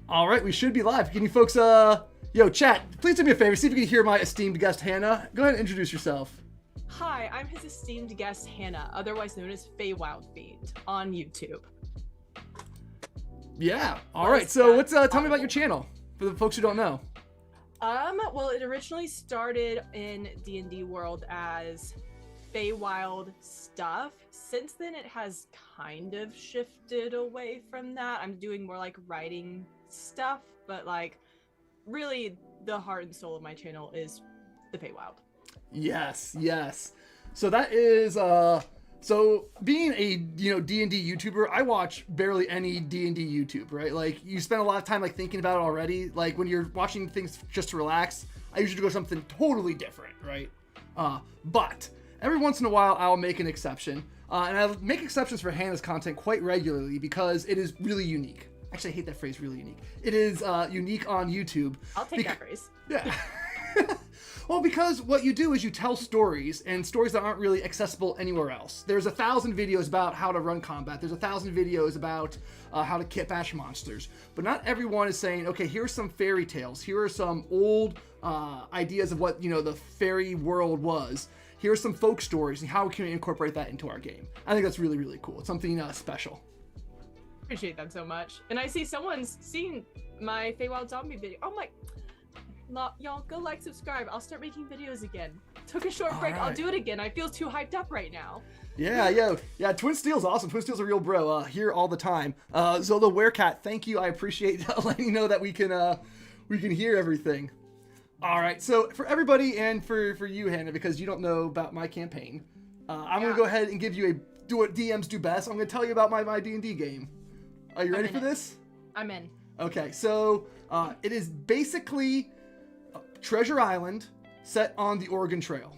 All right, we should be live. Can you folks, yo, chat, please do me a favor. See if you can hear my esteemed guest, Hannah. Go ahead and introduce yourself. Hi, I'm his esteemed guest, Hannah, otherwise known as Feywild Fiend on YouTube. Yeah. All right. So what's, tell me about your channel for the folks who don't know. Well, it originally started in D&D world as Feywild stuff. Since then, it has kind of shifted away from that. I'm doing more like writing stuff, but like really the heart and soul of my channel is the Feywild. Yes, yes. So that is, so being a, D&D YouTuber, I watch barely any D&D YouTube, right? Like you spend a lot of time like thinking about it already. Like when you're watching things just to relax, I usually go something totally different, right? But every once in a while I'll make an exception. And I make exceptions for Hannah's content quite regularly because it is really unique. Actually, I hate that phrase, really unique. It is unique on YouTube. I'll take that phrase. Yeah. Well, because what you do is you tell stories, and stories that aren't really accessible anywhere else. There's 1,000 videos about how to run combat. There's 1,000 videos about how to kit bash monsters. But not everyone is saying, okay, here's some fairy tales. Here are some old ideas of what, the fairy world was. Here are some folk stories, and how can we incorporate that into our game? I think that's really, really cool. It's something special. Appreciate that so much. And I see someone's seen my Feywild zombie video. Oh my... Y'all go like, subscribe. I'll start making videos again. Took a short break. Right. I'll do it again. I feel too hyped up right now. Yeah. Twin Steel's awesome. Twin Steel's a real bro. Here all the time. Zola Werecat, thank you. I appreciate letting you know that we can hear everything. All right. So for everybody and for you, Hannah, because you don't know about my campaign, I'm gonna go ahead and give you do what DMs do best. I'm gonna tell you about my D&D game. Are you ready for this? I'm in. Okay. So it is basically Treasure Island set on the Oregon Trail.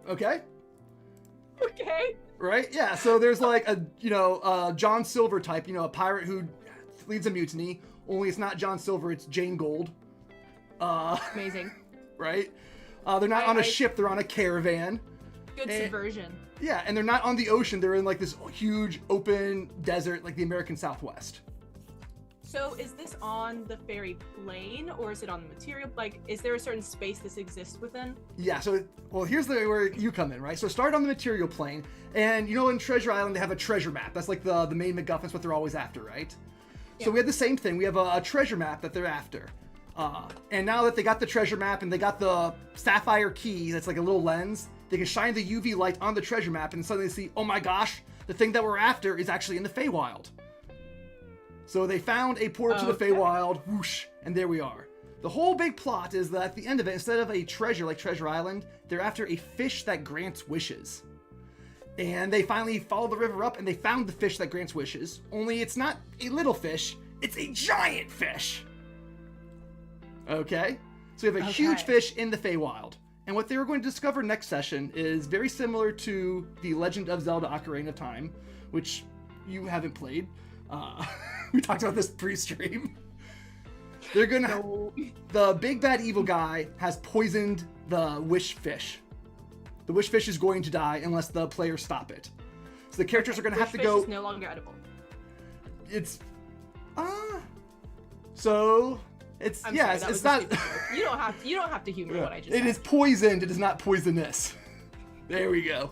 Okay? Okay. Right? Yeah, so there's like a John Silver type, a pirate who leads a mutiny, only it's not John Silver, it's Jane Gold. Amazing. Right? They're not on a ship, they're on a caravan. Good subversion. Yeah, and they're not on the ocean, they're in like this huge open desert like the American Southwest. So is this on the fairy plane or is it on the material? Like, is there a certain space this exists within? Yeah, here's where you come in, right? So start on the material plane, and in Treasure Island they have a treasure map. That's like the main MacGuffin, that's what they're always after, right? Yeah. So we have the same thing. We have a treasure map that they're after. And now that they got the treasure map and they got the sapphire key, that's like a little lens, they can shine the UV light on the treasure map and suddenly see, oh my gosh, the thing that we're after is actually in the Feywild. So they found a portal to the Feywild, whoosh, and there we are. The whole big plot is that at the end of it, instead of a treasure like Treasure Island, they're after a fish that grants wishes. And they finally followed the river up and they found the fish that grants wishes. Only it's not a little fish, it's a giant fish. Okay? So we have a huge fish in the Feywild. And what they were going to discover next session is very similar to The Legend of Zelda Ocarina of Time, which you haven't played. We talked about this pre-stream. They're gonna. The big bad evil guy has poisoned the wish fish. The wish fish is going to die unless the players stop it. So the characters are gonna have to go. Wish fish is no longer edible. It's. So it's it's not. You don't have to humor what I just said. It is poisoned. It is not poisonous. There we go.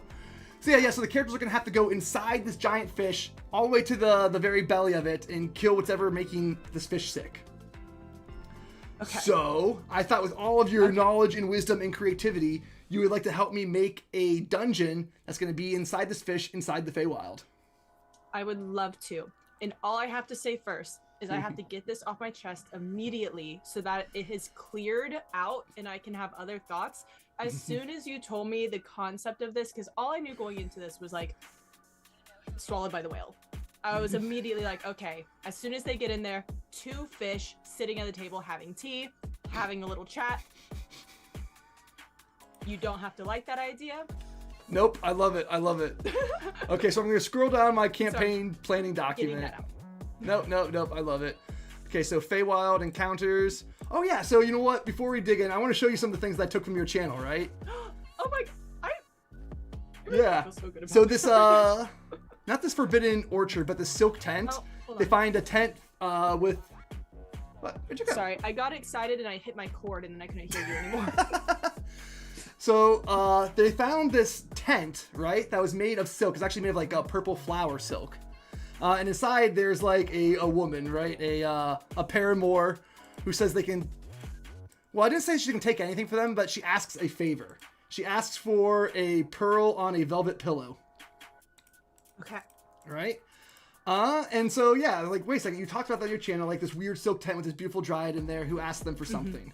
So so the characters are going to have to go inside this giant fish, all the way to the very belly of it, and kill whatever making this fish sick. Okay. So, I thought with all of your knowledge and wisdom and creativity, you would like to help me make a dungeon that's going to be inside this fish, inside the Feywild. I would love to. And all I have to say first is I have to get this off my chest immediately so that it has cleared out and I can have other thoughts. As soon as you told me the concept of this, because all I knew going into this was like swallowed by the whale. I was immediately like, okay, as soon as they get in there, 2 fish sitting at the table having tea, having a little chat. You don't have to like that idea. Nope, I love it. Okay, so I'm going to scroll down my campaign planning document. Getting that out. Nope, I love it. Okay, so Feywild encounters. Oh yeah, so you know what? Before we dig in, I want to show you some of the things that I took from your channel, right? Oh my, yeah. So this, not this forbidden orchard, but the silk tent. They find a tent with What? Where'd you go? Sorry, I got excited and I hit my cord and then I couldn't hear you anymore. So they found this tent, right? That was made of silk. It's actually made of like a purple flower silk. And inside there's like a woman, right? A paramour who says they can. Well, I didn't say she can take anything for them, but she asks a favor. She asks for a pearl on a velvet pillow. Okay. Right? And so, yeah, like, wait a second, you talked about that on your channel, like this weird silk tent with this beautiful dryad in there who asked them for something.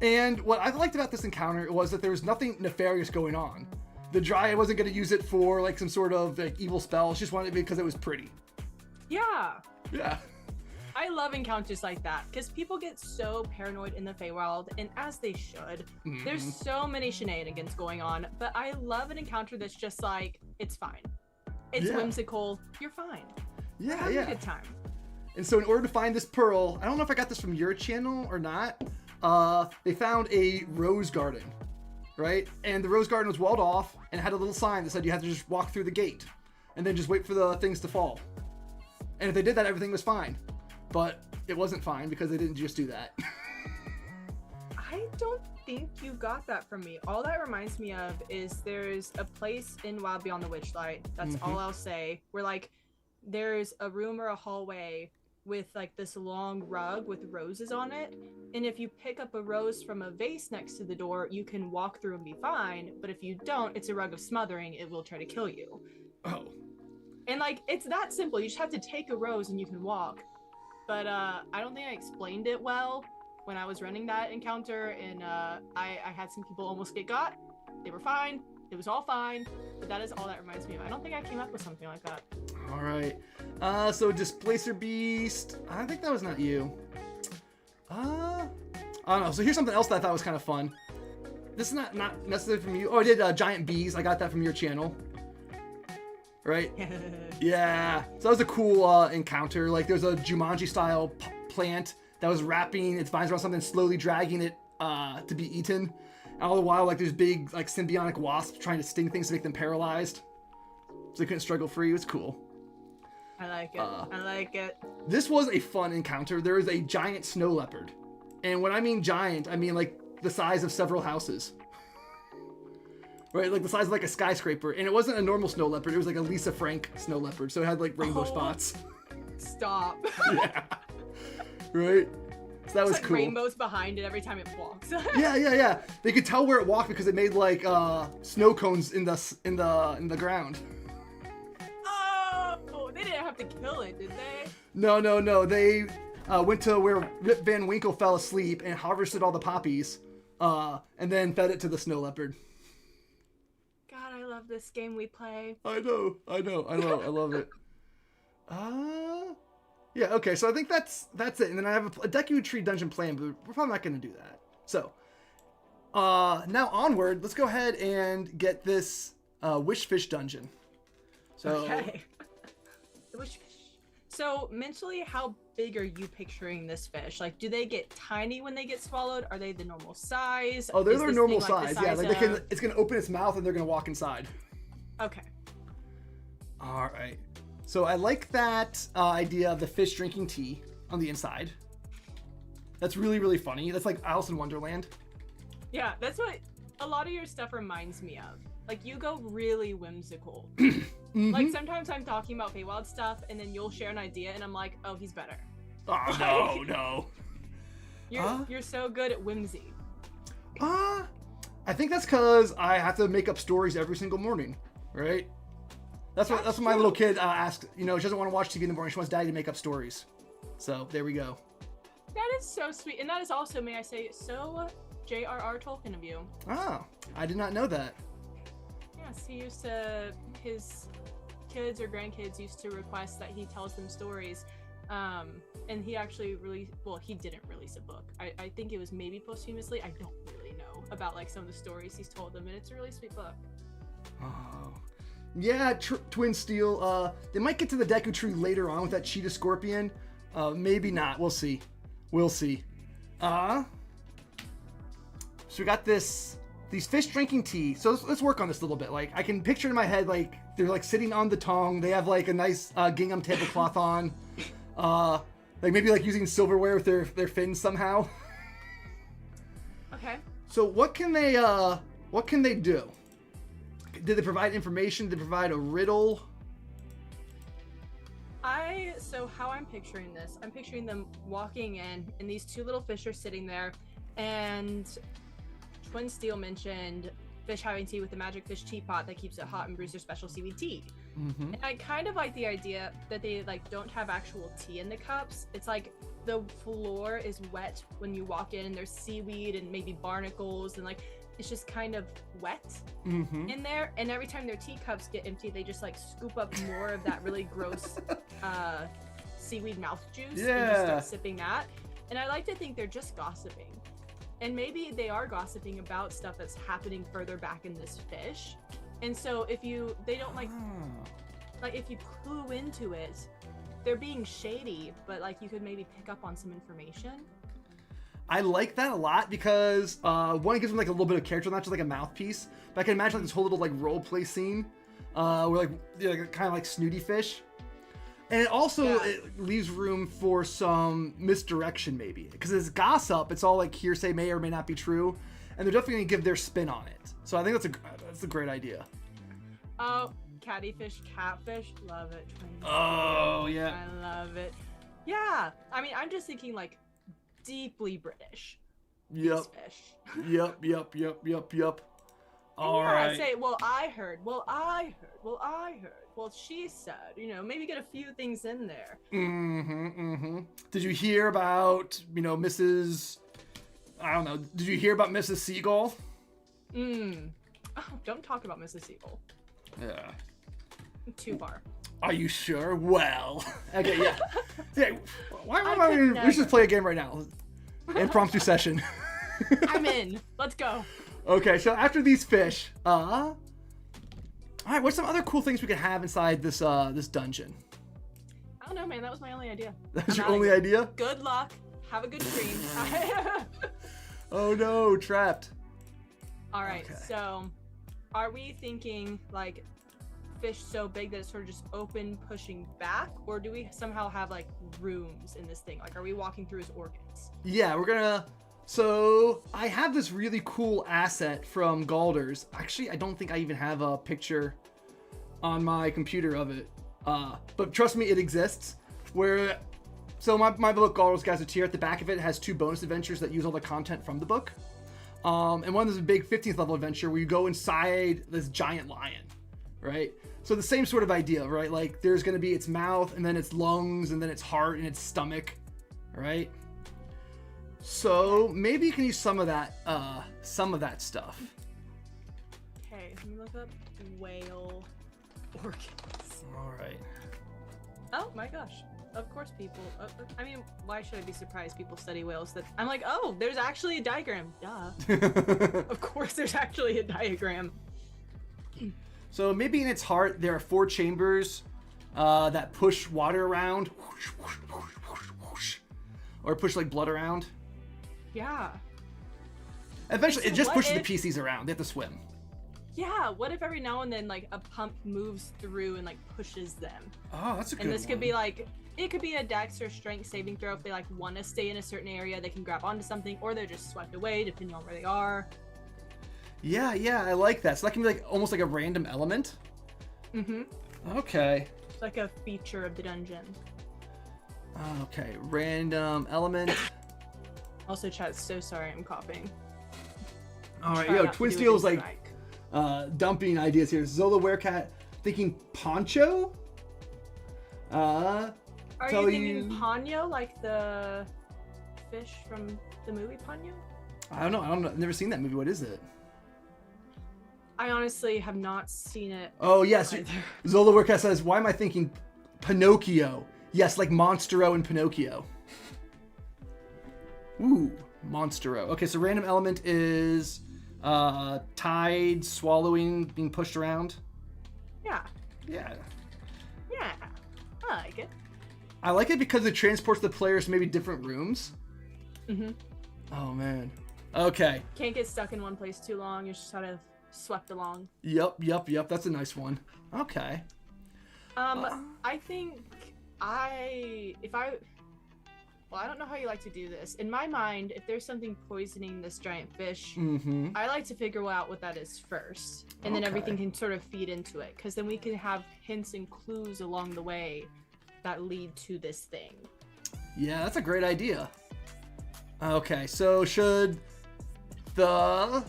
And what I liked about this encounter was that there was nothing nefarious going on. The dryad wasn't going to use it for, like, some sort of, like, evil spell. She just wanted it because it was pretty. Yeah. Yeah. I love encounters like that because people get so paranoid in the Feywild, and as they should. There's so many shenanigans going on, but I love an encounter that's just like, it's fine. It's whimsical. You're fine. Yeah, Have a good time. And so in order to find this pearl, I don't know if I got this from your channel or not, they found a rose garden, right? And the rose garden was walled off and had a little sign that said you had to just walk through the gate and then just wait for the things to fall. And if they did that, everything was fine. But it wasn't fine because they didn't just do that. I don't think you got that from me. All that reminds me of is there's a place in Wild Beyond the Witchlight, that's all I'll say, where like there's a room or a hallway with like this long rug with roses on it, and if you pick up a rose from a vase next to the door, you can walk through and be fine, but if you don't, it's a rug of smothering. It will try to kill you. Oh. And like, it's that simple. You just have to take a rose and you can walk. But I don't think I explained it well when I was running that encounter, and I had some people almost get got. They were fine. It was all fine. But that is all that reminds me of. I don't think I came up with something like that. All right. So Displacer Beast. I think that was not you. I don't know. So here's something else that I thought was kind of fun. This is not necessarily from you. Oh, I did Giant Bees. I got that from your channel. Right? Yeah. So that was a cool encounter. Like there's a Jumanji style plant that was wrapping its vines around something, slowly dragging it to be eaten. And all the while, like there's big like symbiotic wasps trying to sting things to make them paralyzed, so they couldn't struggle free. It was cool. I like it. I like it. This was a fun encounter. There is a giant snow leopard, and when I mean giant, I mean like the size of several houses. Right, like the size of like a skyscraper, and it wasn't a normal snow leopard. It was like a Lisa Frank snow leopard, so it had like rainbow spots. Stop. Yeah. Right. So that was like cool. Rainbows behind it every time it walks. yeah. They could tell where it walked because it made like snow cones in the ground. Oh, they didn't have to kill it, did they? No. They went to where Rip Van Winkle fell asleep and harvested all the poppies, and then fed it to the snow leopard. God, I love this game we play. I know. I love it. Yeah, okay, so I think that's it. And then I have a Deku Tree dungeon plan, but we're probably not going to do that. So, now onward, let's go ahead and get this Wishfish dungeon. So, okay. The Wishfish. So, mentally, how big are you picturing this fish? Like, do they get tiny when they get swallowed? Are they the normal size? Oh, they're their normal thing, like, size. Yeah, like it's going to open its mouth and they're going to walk inside. Okay. All right. So I like that idea of the fish drinking tea on the inside. That's really, really funny. That's like Alice in Wonderland. Yeah, that's what a lot of your stuff reminds me of. Like, you go really whimsical. Like, sometimes I'm talking about Feywild stuff, and then you'll share an idea, and I'm like, oh, he's better. Oh, no. You're so good at whimsy. I think that's because I have to make up stories every single morning, right? That's what my little kid asked. You know, she doesn't want to watch TV in the morning. She wants daddy to make up stories. So there we go. That is so sweet. And that is also, may I say, so J.R.R. Tolkien of you. Oh, I did not know that. Yes, his kids or grandkids used to request that he tells them stories. And he actually he didn't release a book. I think it was maybe posthumously. I don't really know about like some of the stories he's told them. And it's a really sweet book. Oh. Yeah, Twin Steel. They might get to the Deku Tree later on with that Cheetah Scorpion. Maybe not. We'll see. So we got these fish drinking tea. So let's work on this a little bit. Like I can picture in my head, like they're like sitting on the tongue. They have like a nice gingham tablecloth on. Like maybe like using silverware with their fins somehow. Okay. So what can they do? Did they provide information? Did they provide a riddle? So how I'm picturing this, I'm picturing them walking in, and these two little fish are sitting there, and Twin Steel mentioned fish having tea with the magic fish teapot that keeps it hot and brews their special seaweed tea. Mm-hmm. And I kind of like the idea that they like don't have actual tea in the cups. It's like the floor is wet when you walk in, and there's seaweed and maybe barnacles, and like it's just kind of wet in there. And every time their teacups get empty, they just like scoop up more of that really gross seaweed mouth juice and just start sipping that. And I like to think they're just gossiping. And maybe they are gossiping about stuff that's happening further back in this fish. And so if they don't like if you clue into it, they're being shady, but like you could maybe pick up on some information. I like that a lot because one, it gives them like a little bit of character, not just like a mouthpiece. But I can imagine like this whole little like role play scene where like kind of like snooty fish, and it also it leaves room for some misdirection maybe because it's gossip. It's all like hearsay, may or may not be true, and they're definitely gonna give their spin on it. So I think that's a great idea. Oh, cattyfish, catfish, love it. Oh yeah, I love it. Yeah, I mean I'm just thinking like deeply British. Yep. Fish. Yep. All right. I say, well, I heard. Well, she said, maybe get a few things in there. Did you hear about, Mrs. I don't know. Did you hear about Mrs. Seagull? Oh, don't talk about Mrs. Seagull. Yeah. Too far. Are you sure? Well. Okay, yeah. Yeah. We should play a game right now. Impromptu session. I'm in. Let's go. Okay, so after these fish, all right, what's some other cool things we could have inside this this dungeon? I don't know, man. That was my only idea. That was your only idea? Good luck. Have a good dream. Oh no, trapped. All right, okay. So are we thinking like fish so big that it's sort of just open pushing back, or do we somehow have like rooms in this thing? Like, are we walking through his organs? Yeah, we're gonna. So I have this really cool asset from Galder's. Actually, I don't think I even have a picture on my computer of it. But trust me, it exists. So my book, Galder's Gazeteer, at the back of it has 2 bonus adventures that use all the content from the book. And one is a big 15th level adventure where you go inside this giant lion, right? So the same sort of idea, right? Like there's going to be its mouth, and then its lungs, and then its heart, and its stomach, right? So maybe you can use some of that stuff. Okay, let me look up whale organs. All right. Oh my gosh. Of course people, I mean, why should I be surprised people study whales? That I'm like, oh, there's actually a diagram. Duh. Of course there's actually a diagram. So maybe in its heart, there are 4 chambers that push water around. Or push like blood around. Yeah. Eventually, So it just what pushes the if- PCs around. They have to swim. Yeah, what if every now and then like a pump moves through and like pushes them? Oh, that's a good And this one. could be like, it could be a dex or strength saving throw if they like want to stay in a certain area, they can grab onto something, or they're just swept away depending on where they are. Yeah, I like that. So that can be like almost like a random element. Okay. It's like a feature of the dungeon. Okay, random element. Also, chat, so sorry I'm coughing. All right, Try yo, not to Twin do Steel's anything like dumping ideas here. Zola Werecat thinking poncho. Are Tell you thinking you- Ponyo, like the fish from the movie Ponyo? I don't know. I've never seen that movie. What is it? I honestly have not seen it. Oh yes, either. Zola Werecat says, "Why am I thinking Pinocchio?" Yes, like Monstero and Pinocchio. Ooh, Monstero. Okay, so random element is tide, swallowing, being pushed around. Yeah, Yeah. I like it. I like it because it transports the players to maybe different rooms. Mm-hmm. Oh man. Okay. Can't get stuck in one place too long. You're just sort of swept along. Yep. That's a nice one. Okay. I think if I Well, I don't know how you like to do this. In my mind, if there's something poisoning this giant fish, Mm-hmm. I like to figure out what that is first, and then everything can sort of feed into it, because then we can have hints and clues along the way that lead to this thing. Yeah, that's a great idea. Okay, so should the...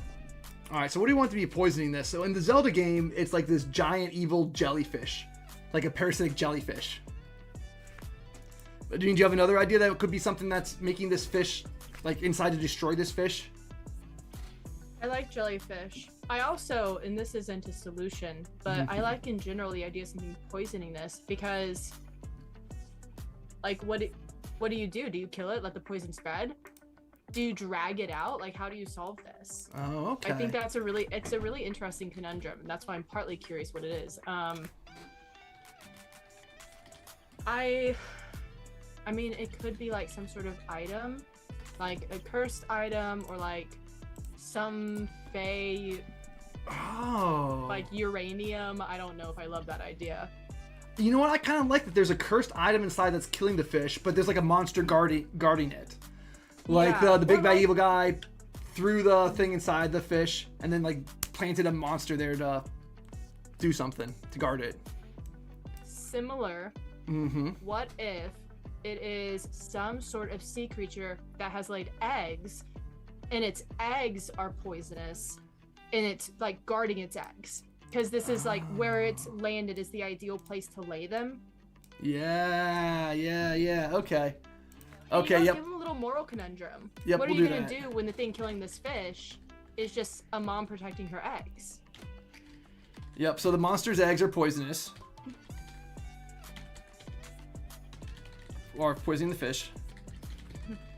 Alright, so what do you want to be poisoning this? So in the Zelda game, it's like this giant evil jellyfish. Like a parasitic jellyfish. But do you have another idea that it could be something that's making this fish, like, inside to destroy this fish? I like jellyfish. I also, and this isn't a solution, but I like in general the idea of something poisoning this, because, like, what do you do? Do you kill it, let the poison spread? Do you drag it out? Like, how do you solve this? Oh, okay. I think it's a really interesting conundrum, and that's why I'm partly curious what it is. I mean, it could be like some sort of item, like a cursed item, or like some fey, like uranium. I don't know if I love that idea. You know what? I kind of like that there's a cursed item inside that's killing the fish, but there's like a monster guarding it. Like the big bad evil guy threw the thing inside the fish and then like planted a monster there to do something to guard it. Similar. What if it is some sort of sea creature that has laid eggs, and its eggs are poisonous, and it's like guarding its eggs? Because this is like where it's landed is the ideal place to lay them. Yeah. Okay. Okay, Give them a little moral conundrum. Yep, what are you going to do when the thing killing this fish is just a mom protecting her eggs? Yep, so the monster's eggs are poisonous. Or poisoning the fish.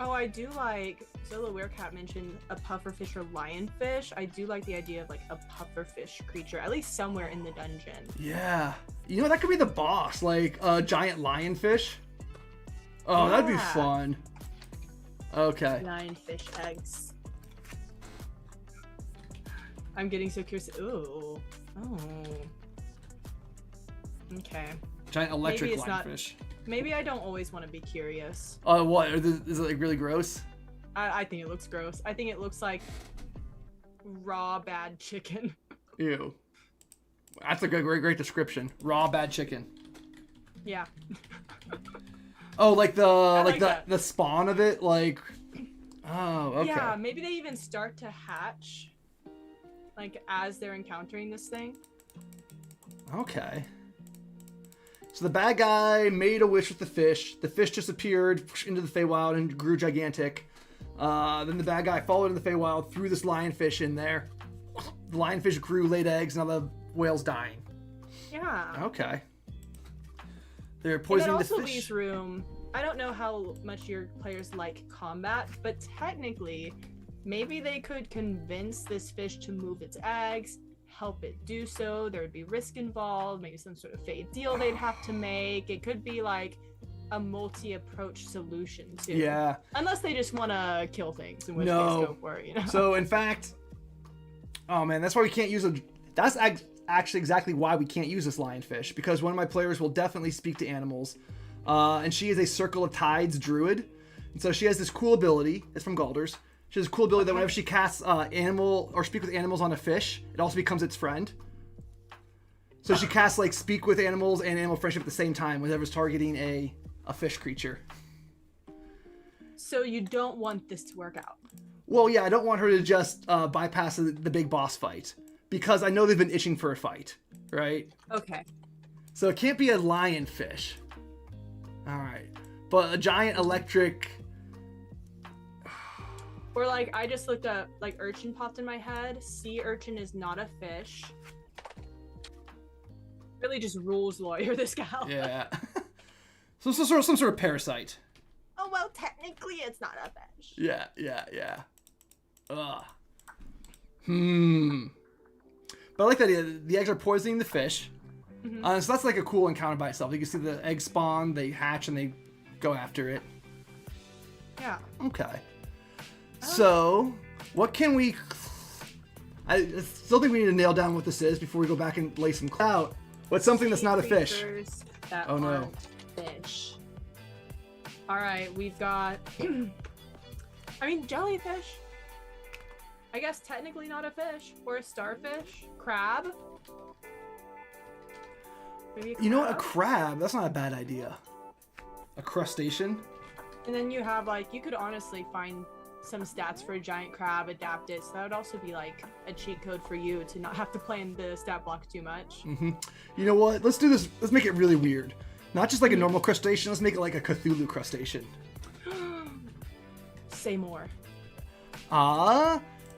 Oh, I do like, Zilla Werecat mentioned a pufferfish or lionfish. I do like the idea of like a pufferfish creature, at least somewhere in the dungeon. Yeah. You know, that could be the boss, like a giant lionfish. Oh, yeah. That'd be fun. Okay. Lionfish eggs. I'm getting so curious. Ooh. Oh. Okay. Giant electric lionfish. Maybe I don't always want to be curious. Oh, what? Is it like really gross? I think it looks gross. I think it looks like raw bad chicken. Ew. That's a great description. Raw bad chicken. Yeah. Oh, like the spawn of it, like. Oh, okay. Yeah, maybe they even start to hatch, like as they're encountering this thing. Okay. So the bad guy made a wish with the fish. The fish disappeared into the Feywild and grew gigantic. Then the bad guy followed into the Feywild, threw this lionfish in there. The lionfish grew, laid eggs, now the whale's dying. Yeah. Okay. They're poisoning the fish. It also leaves room. I don't know how much your players like combat, but technically, maybe they could convince this fish to move its eggs, help it do so. There would be risk involved, maybe some sort of fate deal they'd have to make. It could be like a multi-approach solution too. Yeah. Unless they just want to kill things, in which case go for it, you know? So in fact, oh man, that's why we can't use a. That's actually exactly why we can't use this lionfish, because one of my players will definitely speak to animals, and she is a Circle of Tides druid, and so she has this cool ability. It's from Galder's. She has a cool ability that whenever she casts animal or speak with animals on a fish, it also becomes its friend. So she casts like speak with animals and animal friendship at the same time whenever it's targeting a fish creature. So you don't want this to work out? Well, yeah, I don't want her to just bypass the big boss fight, because I know they've been itching for a fight, right? Okay. So it can't be a lionfish. All right. But a giant electric... Or like, I just looked up, like urchin popped in my head. Sea urchin is not a fish. Really just rules lawyer, this gal. Yeah. So some sort of parasite. Oh, well, technically it's not a fish. Yeah. Ugh. But I like that the eggs are poisoning the fish. So that's like a cool encounter by itself. You can see the eggs spawn, they hatch, and they go after it. Yeah. Okay. So, what can we... I still think we need to nail down what this is before we go back and lay some clout. What's something that's not a fish? That oh no. aren't fish. All right, we've got. I mean, jellyfish. I guess technically not a fish, or a starfish, crab. Maybe a crab? You know what? A crab. That's not a bad idea. A crustacean. And then you have like, you could honestly find some stats for a giant crab, adapt it. So that would also be like a cheat code for you to not have to play in the stat block too much. Mm-hmm. You know what? Let's do this. Let's make it really weird. Not just like a normal crustacean. Let's make it like a Cthulhu crustacean. Say more.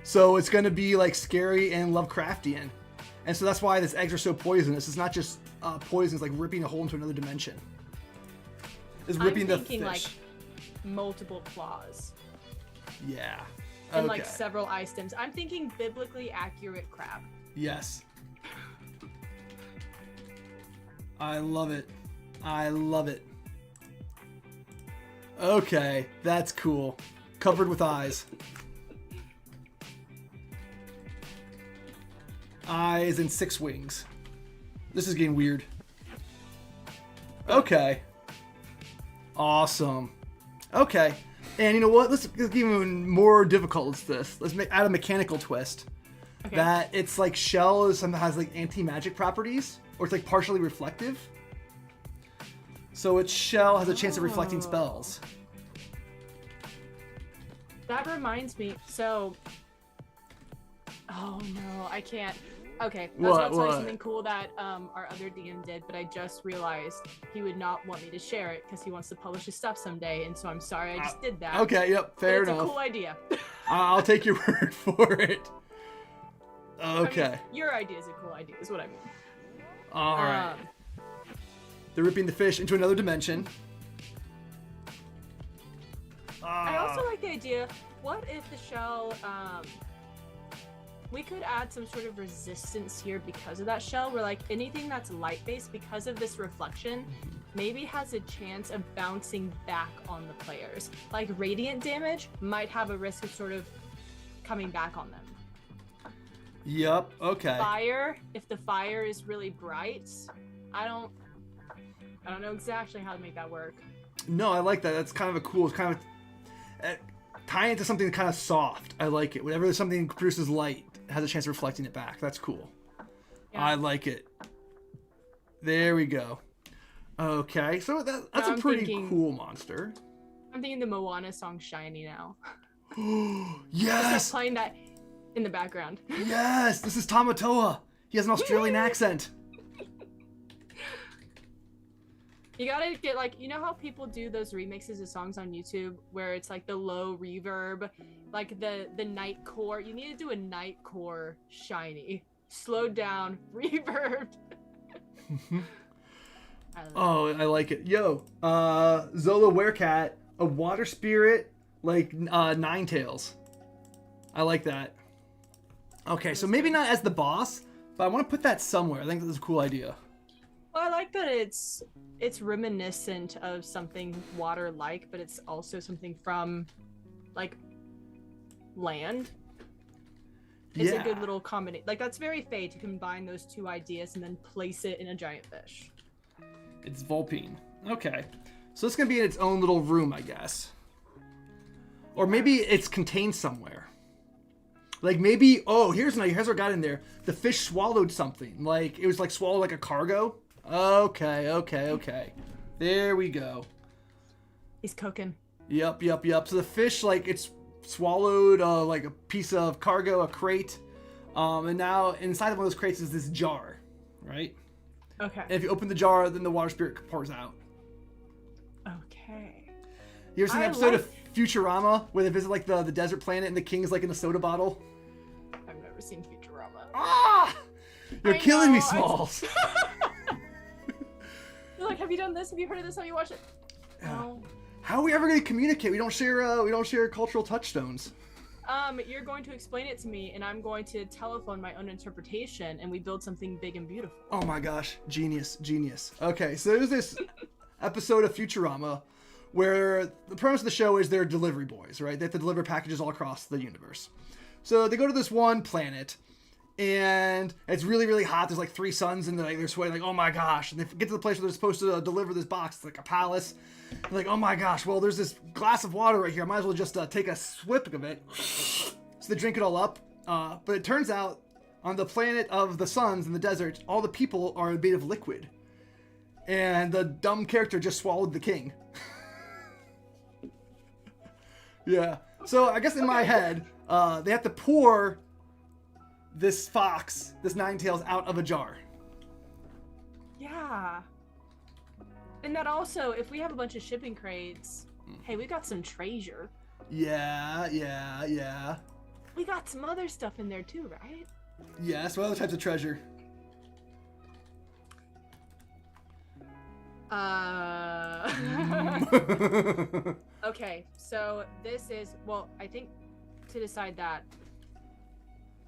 So it's going to be like scary and Lovecraftian. And so that's why these eggs are so poisonous. It's not just poison, it's like ripping a hole into another dimension. It's ripping the fish. I'm thinking like multiple claws. Yeah. And like several eye stems. I'm thinking biblically accurate crab. Yes. I love it. I love it. Okay, that's cool. Covered with eyes. Eyes and 6 wings. This is getting weird. Okay. Awesome. Okay. And you know what? Let's get even more difficult. Let's add a mechanical twist. Okay. That it's like shell has like anti-magic properties, or it's like partially reflective. So its shell has a chance of reflecting spells. That reminds me. So. Oh no, I can't. Okay, I was about to tell you something cool that our other DM did, but I just realized he would not want me to share it because he wants to publish his stuff someday, and so I'm sorry I just did that. Okay, yep, fair enough. It's a cool idea. I'll take your word for it. Okay. I mean, your idea is a cool idea, is what I mean. All right. They're ripping the fish into another dimension. I also like the idea, what if the shell, we could add some sort of resistance here because of that shell, where like anything that's light-based, because of this reflection, maybe has a chance of bouncing back on the players. Like radiant damage might have a risk of sort of coming back on them. Yep, okay. Fire, if the fire is really bright, I don't know exactly how to make that work. No, I like that. That's kind of a cool, it's kind of tie into something kind of soft. I like it. Whenever something produces light, it has a chance of reflecting it back. That's cool. Yeah. I like it. There we go. Okay, so that's a pretty cool monster. I'm thinking the Moana song Shiny now. Yes! Just playing that in the background. Yes! This is Tamatoa. He has an Australian accent. You gotta get like, you know how people do those remixes of songs on YouTube where it's like the low reverb, like the nightcore. You need to do a nightcore Shiny, slowed down, reverbed. I like it. Yo, Zola Werecat, a water spirit like Ninetales. I like that. Okay, so maybe not as the boss, but I want to put that somewhere. I think that's a cool idea. Well, I like that it's reminiscent of something water-like, but it's also something from, like, land. It's a good little combination. Like, that's very Fey to combine those two ideas and then place it in a giant fish. It's Vulpine. Okay. So it's going to be in its own little room, I guess. Or maybe it's contained somewhere. Like, maybe... Oh, here's what I got in there. The fish swallowed something. Like, it was, like, swallowed like a cargo. Okay. There we go. He's cooking. Yep. So the fish, like, it's swallowed, like, a piece of cargo, a crate. And now inside of one of those crates is this jar, right? Okay. And if you open the jar, then the water spirit pours out. Okay. You ever seen the episode of Futurama where they visit, like, the desert planet and the king is, like, in a soda bottle? I've never seen Futurama. Ah! You're killing me, Smalls. You're like, have you done this? Have you heard of this? Have you watched it? No. How are we ever going to communicate? We don't share cultural touchstones. You're going to explain it to me, and I'm going to telephone my own interpretation, and we build something big and beautiful. Oh my gosh, genius. Okay, so there's this episode of Futurama where the premise of the show is they're delivery boys, right? They have to deliver packages all across the universe. So they go to this one planet, and it's really, really hot. There's like 3 suns, and they're sweating like, oh my gosh. And they get to the place where they're supposed to deliver this box. It's like a palace. They're like, oh my gosh, well, there's this glass of water right here. I might as well just take a swig of it. So they drink it all up. But it turns out on the planet of the suns in the desert, all the people are made of liquid. And the dumb character just swallowed the king. Yeah. So I guess in my head, they have to pour this fox, this Ninetails, out of a jar. Yeah. And that also, if we have a bunch of shipping crates, hey, we got some treasure. Yeah. We got some other stuff in there too, right? Yes, what other types of treasure? Okay, so this is, well, I think to decide that,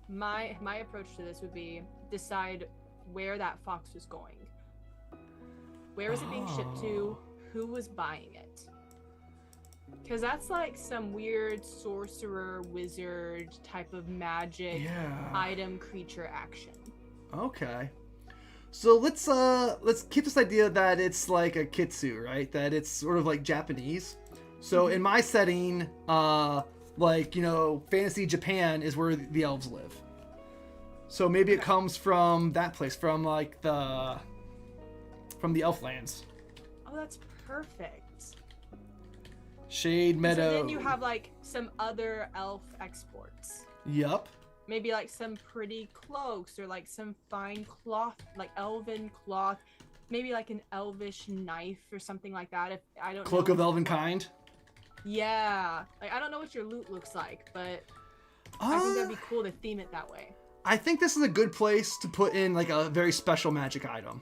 my approach to this would be decide where that fox was going. Where was it being shipped to? Who was buying it? Because that's like some weird sorcerer, wizard type of magic item creature action. Okay. So let's keep this idea that it's like a kitsu, right? That it's sort of like Japanese. So in my setting, like, fantasy Japan is where the elves live. So maybe it comes from that place, from like from the elf lands. Oh, that's perfect. Shade Meadow. So then you have like some other elf exports. Yup. Maybe like some pretty cloaks or like some fine cloth, like elven cloth. Maybe like an elvish knife or something like that. If I don't Cloak know. of Elven Kind. Yeah. Like I don't know what your loot looks like, but I think that'd be cool to theme it that way. I think this is a good place to put in like a very special magic item.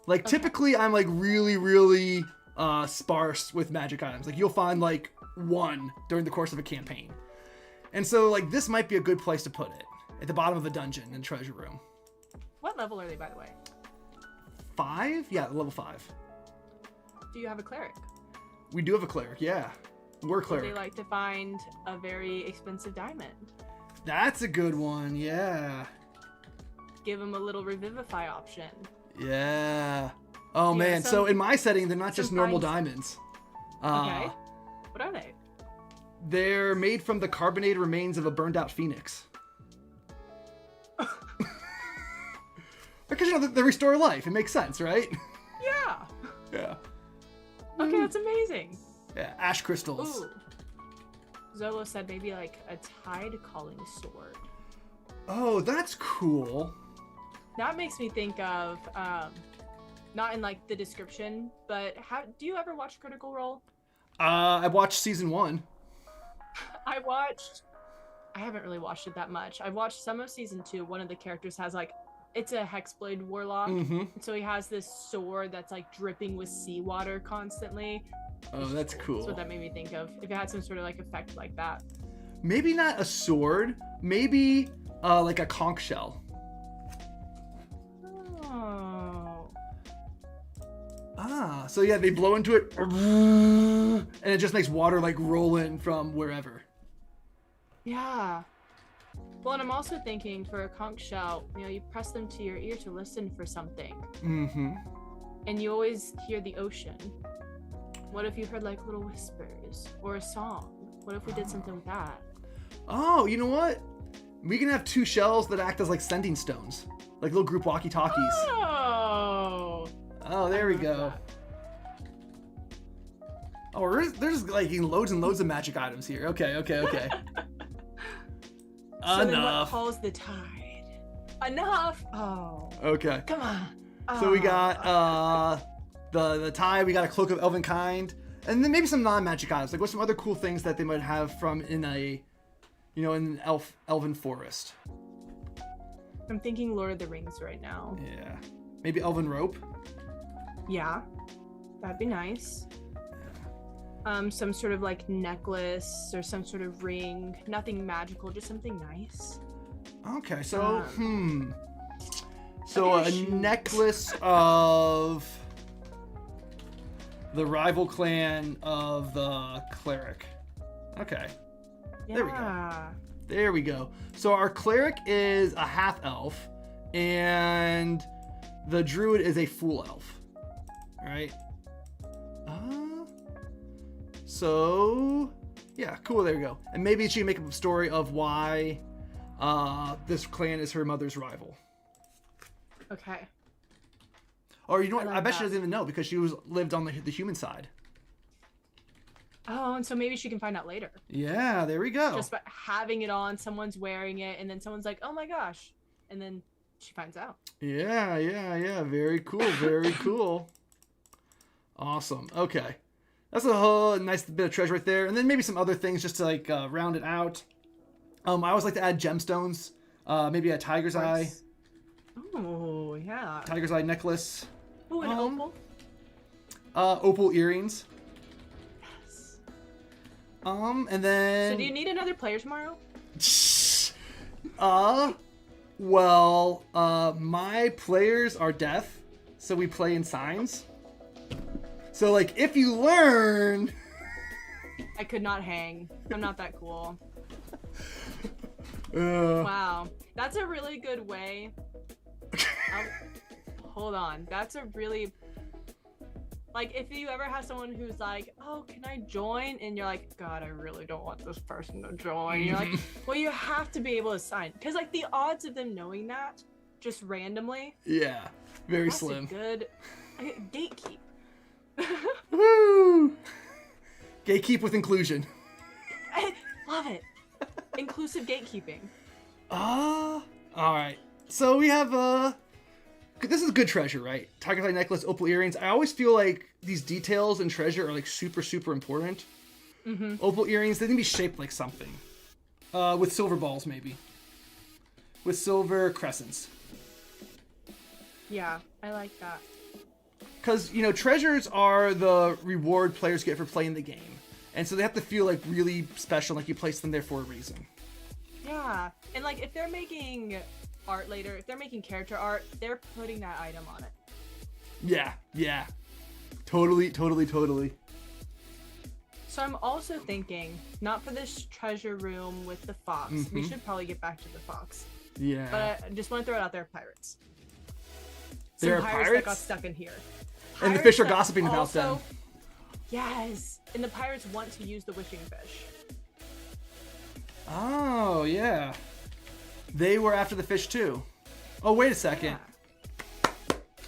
Like typically I'm like really, really sparse with magic items. Like you'll find like 1 during the course of a campaign. And so like this might be a good place to put it. At the bottom of the dungeon and treasure room. What level are they, by the way? 5? Yeah, level 5. Do you have a cleric? We do have a cleric, yeah. We're cleric. Would they like to find a very expensive diamond? That's a good one, yeah. Give them a little revivify option. Yeah. Oh Yeah, man, so in my setting, they're not just normal diamonds. Okay. What are they? They're made from the carbonated remains of a burned out phoenix. Because, they restore life. It makes sense, right? Yeah. Yeah. Okay, that's amazing. Yeah, ash crystals. Ooh. Zolo said maybe like a tide calling sword. Oh, that's cool. That makes me think of, not in like the description, but do you ever watch Critical Role? I watched season 1. I haven't really watched it that much. I watched some of season 2. One of the characters has like, it's a hexblade warlock. And so he has this sword that's like dripping with seawater constantly. Oh, that's cool. That's what that made me think of. If it had some sort of like effect like that. Maybe not a sword. Maybe like a conch shell. Oh. Ah, so yeah, they blow into it, and it just makes water like roll in from wherever. Yeah. Well, and I'm also thinking for a conch shell, you press them to your ear to listen for something. And you always hear the ocean. What if you heard like little whispers or a song? What if we did something with that? Oh, you know what? We can have 2 shells that act as like sending stones, like little group walkie-talkies. Oh, there we go. That. Oh, there's like loads and loads of magic items here. Okay. So then what Enough. calls the tide? Enough. Oh. Okay. Come on. So we got the tie. We got a cloak of elven kind, and then maybe some non-magic items. Like what's some other cool things that they might have from in a, in an elven forest. I'm thinking Lord of the Rings right now. Yeah. Maybe elven rope. Yeah, that'd be nice. Some sort of like necklace or some sort of ring. Nothing magical, just something nice. Okay, so So a necklace of the rival clan of the cleric. Okay. Yeah. There we go. There we go. So our cleric is a half elf, and the druid is a full elf. All right. So yeah, cool. There we go. And maybe she can make up a story of why this clan is her mother's rival. Okay. Or you know what? like I bet that. she doesn't even know because she lived on the human side. Oh, and so maybe she can find out later. Yeah, there we go. Just by having it on, someone's wearing it, and then someone's like, "Oh my gosh," and then she finds out. Yeah. Very cool. Very cool. Awesome. Okay. That's a whole nice bit of treasure right there. And then maybe some other things just to like round it out. I always like to add gemstones. Maybe a tiger's eye. Oh, yeah. Tiger's eye necklace. Oh, an opal. Opal earrings. Yes. And then... So do you need another player tomorrow? Well, my players are deaf, so we play in signs. So, like, if you learn... I could not hang. I'm not that cool. Uh, Wow. That's a really good way. Hold on. That's a really... Like, if you ever have someone who's like, "Oh, can I join?" And you're like, "God, I really don't want this person to join." You're like, well, you have to be able to sign. Because, like, the odds of them knowing that, just randomly... yeah, very that's slim. a good... gatekeep. Woo! Gatekeep with inclusion. I love it. Inclusive gatekeeping. Alright. So we have, this is good treasure, right? Tiger's eye necklace, opal earrings. I always feel like these details and treasure are, like, super, super important. Mm-hmm. Opal earrings, they can be shaped like something. With silver balls, maybe. With silver crescents. Yeah, I like that. Because, you know, treasures are the reward players get for playing the game. And so they have to feel, like, really special, like you placed them there for a reason. Yeah, and, like, if they're making art later, if they're making character art, they're putting that item on it. Yeah. Totally. So I'm also thinking, not for this treasure room with the fox. We should probably get back to the fox. Yeah. But I just want to throw it out there, pirates. There are Some pirates? that got stuck in here. And the Pirates fish are that gossiping about also- them. Yes, and the pirates want to use the wishing fish. Oh, yeah. They were after the fish, too. Oh, wait a second.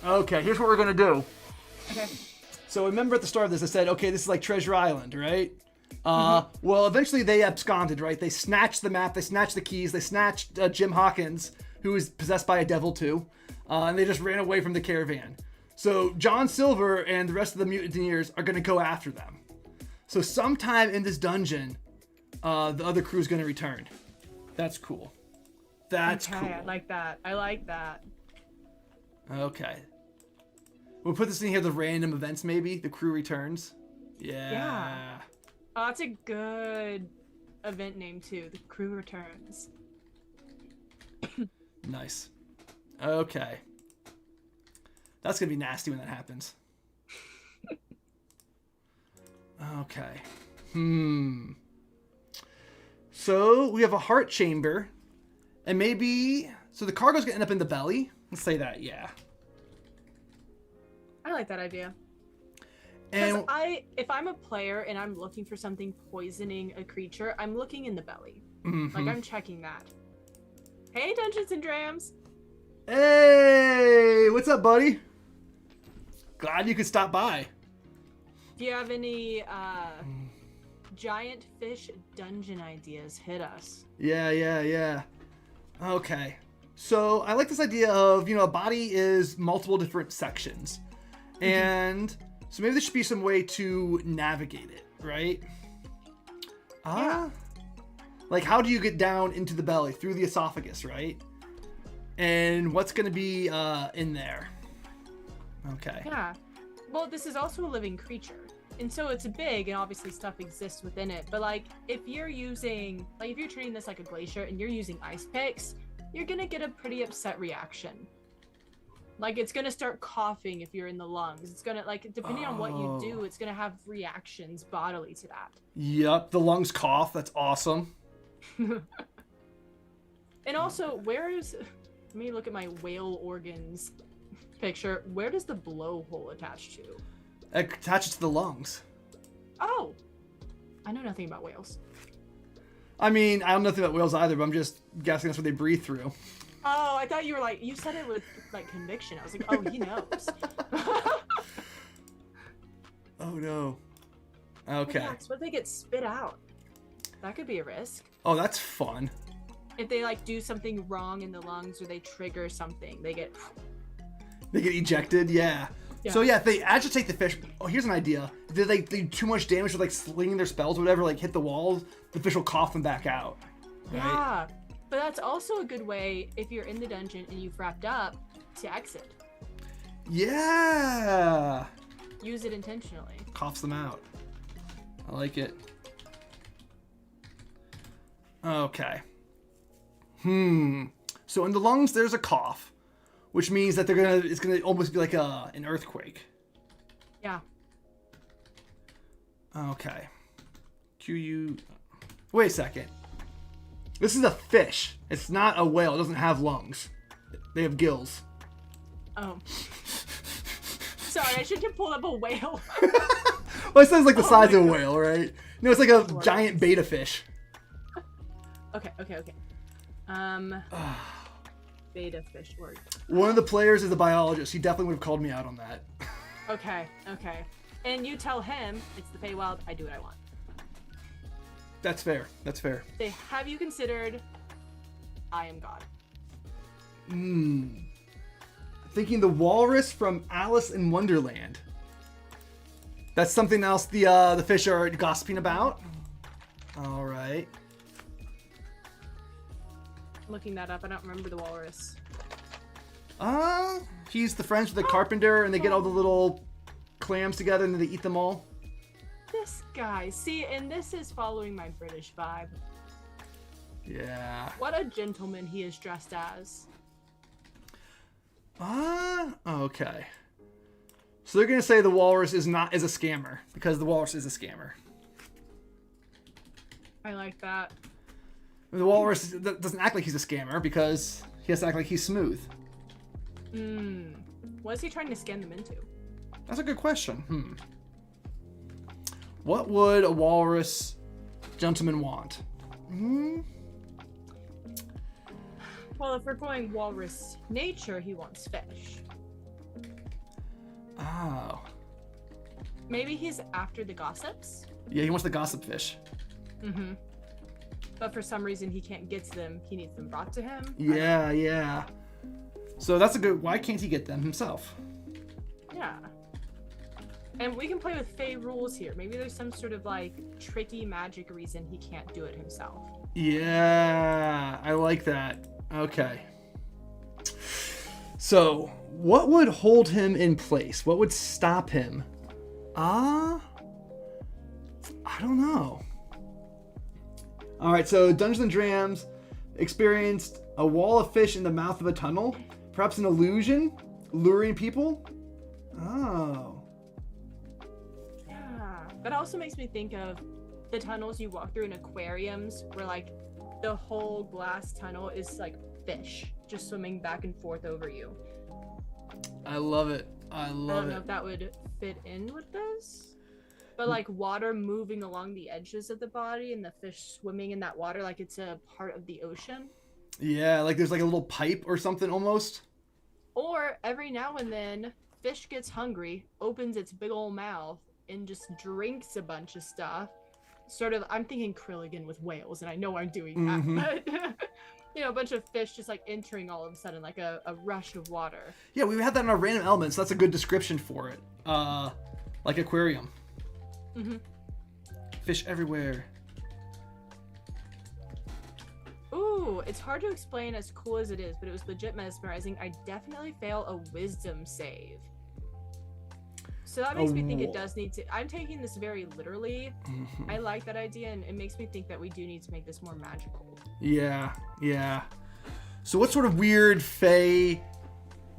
Yeah. Okay, here's what we're going to do. Okay. So remember at the start of this, I said, okay, this is like Treasure Island, right? Well, eventually they absconded, right? They snatched the map, they snatched the keys, they snatched Jim Hawkins, who was possessed by a devil, too. And they just ran away from the caravan. So John Silver and the rest of the mutineers are going to go after them. So sometime in this dungeon, the other crew is going to return. That's cool. That's Okay, cool. I like that. I like that. Okay. We'll put this in here, the random events maybe. The crew returns. Yeah. Oh, that's a good event name too. The crew returns. Nice. Okay. That's going to be nasty when that happens. Okay. So we have a heart chamber. And maybe... So the cargo's going to end up in the belly. Let's say that, yeah. I like that idea. And If I'm a player and I'm looking for something poisoning a creature, I'm looking in the belly. Like, I'm checking that. Hey, Dungeons and Drams! Hey! What's up, buddy? Glad you could stop by. Do you have any giant fish dungeon ideas? Hit us. Yeah. Okay. So I like this idea of, a body is multiple different sections. And so maybe there should be some way to navigate it, right? Yeah. Like, how do you get down into the belly? Through the esophagus, right? And what's going to be in there? Okay. Yeah. Well, this is also a living creature. And so it's big, and obviously stuff exists within it. But, like, if you're treating this like a glacier and you're using ice picks, you're going to get a pretty upset reaction. Like, it's going to start coughing if you're in the lungs. It's going to, like, depending on what you do, it's going to have reactions bodily to that. Yep, the lungs cough. That's awesome. And also, let me look at my whale organs picture. Where does the blowhole attach to? It attaches to the lungs. Oh, I know nothing about whales. I mean, I don't know nothing about whales either, but I'm just guessing that's what they breathe through. Oh, I thought you were like, you said it with like conviction. I was like, oh, he knows. Oh no. Okay. Relax, what if they get spit out? That could be a risk. Oh, that's fun. If they like do something wrong in the lungs or they trigger something, they get ejected. Yeah. Yeah. So yeah, if they agitate the fish. Oh, here's an idea. If they like do too much damage with like slinging their spells or whatever, like hit the walls, the fish will cough them back out. Right? Yeah, but that's also a good way if you're in the dungeon and you've wrapped up to exit. Yeah. Use it intentionally. Coughs them out. I like it. Okay. So in the lungs, there's a cough, which means that it's gonna almost be like an earthquake. Yeah. Okay. Wait a second. This is a fish. It's not a whale. It doesn't have lungs. They have gills. Oh. Sorry, I should have pulled up a whale. Well, it says like the size of a whale, right? No, it's like a giant beta fish. Okay. Beta fish word. One of the players is a biologist. He definitely would have called me out on that. Okay. And you tell him it's the Feywild. I do what I want. That's fair. Say, have you considered I am God? Thinking the walrus from Alice in Wonderland. That's something else the fish are gossiping about. All right. Looking that up. I don't remember the walrus. He's the friends with the carpenter, and they get all the little clams together, and then they eat them all. This guy. See, and this is following my British vibe. Yeah. What a gentleman he is dressed as. Okay. So they're gonna say the walrus is a scammer because the walrus is a scammer. I like that. The walrus doesn't act like he's a scammer because he has to act like he's smooth. What is he trying to scam them into? That's a good question. What would a walrus gentleman want? Well, if we're going walrus nature, he wants fish. Oh. Maybe he's after the gossips? Yeah, he wants the gossip fish. But for some reason he can't get to them. He needs them brought to him. Yeah. So that's a good... Why can't he get them himself? Yeah. And we can play with Fey rules here. Maybe there's some sort of like tricky magic reason he can't do it himself. Yeah, I like that. Okay. So, what would hold him in place? What would stop him? I don't know. All right, so Dungeons & Drams experienced a wall of fish in the mouth of a tunnel. Perhaps an illusion? Luring people? Oh. Yeah. That also makes me think of the tunnels you walk through in aquariums where like the whole glass tunnel is like fish just swimming back and forth over you. I love it. I don't know if that would fit in with this. But like water moving along the edges of the body and the fish swimming in that water like it's a part of the ocean. Yeah, like there's like a little pipe or something almost. Or every now and then, fish gets hungry, opens its big old mouth, and just drinks a bunch of stuff. Sort of, I'm thinking Krilligan with whales, and I know I'm doing that, but you know, a bunch of fish just like entering all of a sudden, like a rush of water. Yeah, we had that in our random elements. That's a good description for it. Like aquarium. Fish everywhere. Ooh, it's hard to explain as cool as it is, but it was legit mesmerizing. I definitely fail a wisdom save. So that makes me think it does need to... I'm taking this very literally. I like that idea, and it makes me think that we do need to make this more magical. Yeah. So what sort of weird Fey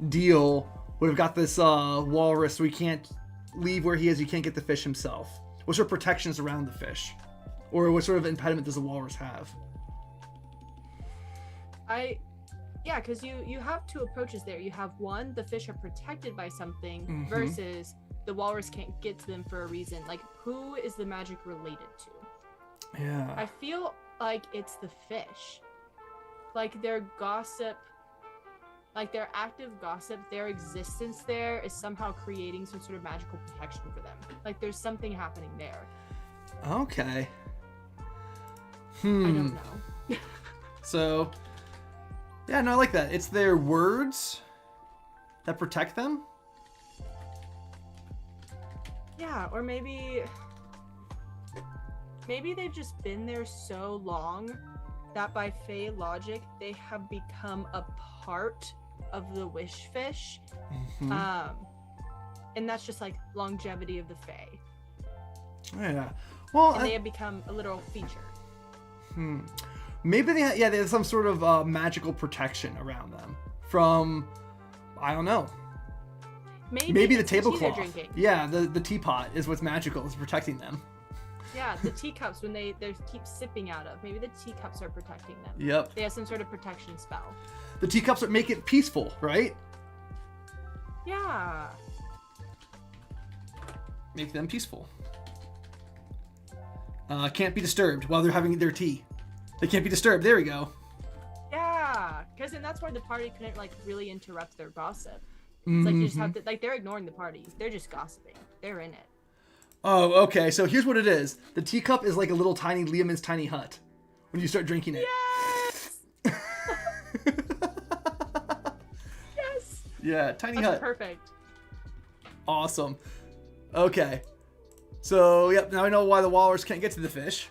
deal would have got this walrus so he can't leave where he is, he can't get the fish himself? What sort of protections around the fish? Or what sort of impediment does the walrus have? Yeah, because you have two approaches there. You have one, the fish are protected by something, versus the walrus can't get to them for a reason. Like, who is the magic related to? Yeah. I feel like it's the fish. Like, their gossip, like their active gossip, their existence there is somehow creating some sort of magical protection for them. Like, there's something happening there. Okay. I don't know. So, yeah, no, I like that. It's their words that protect them. Yeah, or maybe they've just been there so long that by Fey logic, they have become a part of the wish fish. And that's just like longevity of the Fey. Yeah. Well, and they have become a literal feature. Maybe they have some sort of magical protection around them from, I don't know. Maybe the tablecloth. Yeah, the teapot is what's magical. It's protecting them. Yeah, the teacups when they keep sipping out of. Maybe the teacups are protecting them. Yep. They have some sort of protection spell. The teacups that make it peaceful, right? Yeah. Make them peaceful. Can't be disturbed while they're having their tea. They can't be disturbed. There we go. Yeah, because then that's why the party couldn't like really interrupt their gossip. It's like you just have to, like, they're ignoring the party. They're just gossiping. They're in it. Oh, okay. So here's what it is. The teacup is like a little tiny Liamon's tiny hut when you start drinking it. Yes! Yes! Yeah, tiny That's hut. Perfect. Awesome. Okay. So, yep, now I know why the walrus can't get to the fish.